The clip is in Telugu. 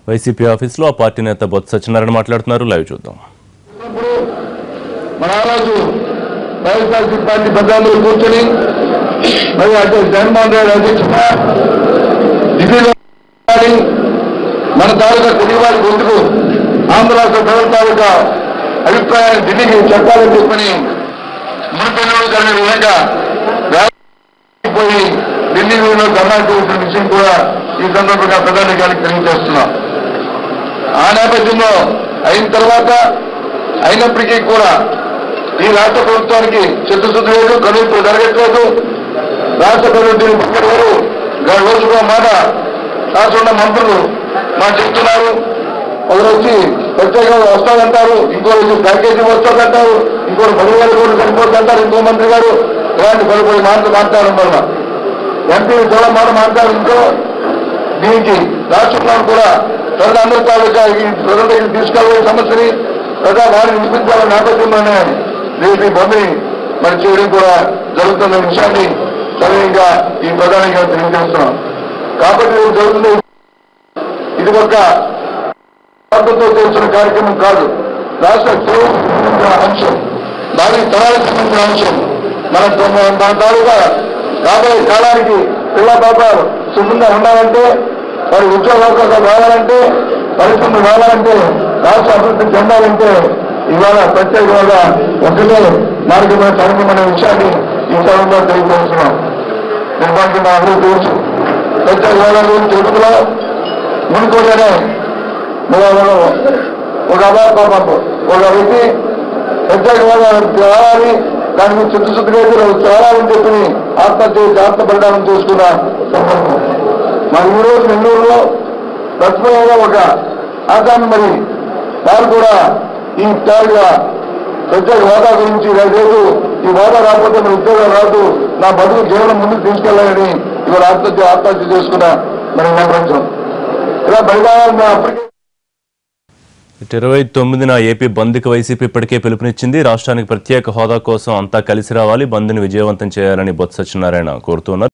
వైసీపీ ఆఫీసులో ఆ పార్టీ నేత బొత్స సత్యనారాయణ మాట్లాడుతున్నారు. లైవ్ చూద్దాం. వైఎస్ఆర్సీ పార్టీ పెద్దలు కూర్చొని మరి అటు జగన్మోహన్ రెడ్డి అధ్యక్షుడిగా ఢిల్లీలో మన తాలూకా తెలుగువారి గొంతుకు ఆంధ్ర రాష్ట్ర ప్రజల తాలూకా అభిప్రాయాన్ని ఢిల్లీకి చెప్పాలని చెప్పని మునిపెన్నులు కలిగిన విధంగా పోయి ఢిల్లీలో ధర్నా చేసిన విషయం కూడా ఈ సందర్భంగా ప్రధానికి తెలియజేస్తున్నాం. ఆ నేపథ్యంలో అయిన తర్వాత అయినప్పటికీ కూడా ఈ రాష్ట్ర ప్రభుత్వానికి చిత్తశుద్ధి లేదు, కనువింపు జరగట్లేదు. రాష్ట్ర ప్రభుత్వం రోజుకో మాట రాష్ట్రంలో మంత్రులు మాకు చెప్తున్నారు. ఒకరు వచ్చి ప్రత్యేకంగా వస్తాదంటారు, ఇంకో రోజు ప్యాకేజీ వస్తుందంటారు, ఇంకో 10,000 కోట్లు సరిపోతుందంటారు ఇంకో మంత్రి గారు. ఇలాంటి కొన్ని మాటలు మాట్లాడడం వల్ల ఎంపీ చాలా మాట మాట్లాడుతూ దీనికి రాష్ట్రంలో కూడా ప్రజలందరూ తాలూకా ఈ ప్రజల దగ్గర తీసుకెళ్లే సమస్యని వారిని వినిపించాలనే నేపథ్యంలోనే రేపు బంద్ మరి చేయడం కూడా జరుగుతున్న విషయాన్ని సరైనగా ఈ ప్రధానంగా తెలియజేస్తున్నాం. కాబట్టి జరుగుతుంది ఇది ఒక స్వార్థంతో చేస్తున్న కార్యక్రమం కాదు. రాష్ట్ర సంబంధించిన అంశం, దానికి తరాలకు సంబంధించిన అంశం. మన తాలూకా రాబోయే కాలానికి పిల్ల పాపాలు సుఖంగా ఉండాలంటే, వారి ఉద్యోగ అవకాశాలు రావాలంటే, పరిశ్రమలు రావాలంటే, రాష్ట్ర అభివృద్ధి చెందాలంటే ఇవాళ ప్రత్యేకంగా ఒకటే మార్గంలో సాధ్యమనే విషయాన్ని ఈ సమయంలో తెలియజేస్తున్నాం. నిర్మాణం అందరూ తెలుసు. ప్రత్యేక హోదా తెలుగులో మునుకోగానే ఒక వ్యక్తి ప్రత్యేక హోదా రావాలి, దానికి చిత్తశుద్ధిగా రావాలని చెప్పి ఆత్మపరిణామం చేసుకున్న సందర్భం. మన ఈ రోజు నెల్లూరులో ప్రతిభగా ఒక ఆశాన్ని మరి వారు కూడా ఈ స్థాయిగా ప్రత్యేక హోదా గురించి లేదు, ఈ హోదా రాకపోతే మన ఉద్యోగం రాదు, నా బతుకు జీవనం ముందుకు తీసుకెళ్లాలని ఇవాళ ఆత్మహత్య చేసుకున్న మన నేపథ్యం. ఇలా బయట అప్పటికే 29న ఏపీ బంద్కి వైసీపీ ఇప్పటికే పిలుపునిచ్చింది. రాష్ట్రానికి ప్రత్యేక హోదా కోసం అంతా కలిసి రావాలి, బంద్ని విజయవంతం చేయాలని బొత్స సత్యనారాయణ కోరుతున్నారు.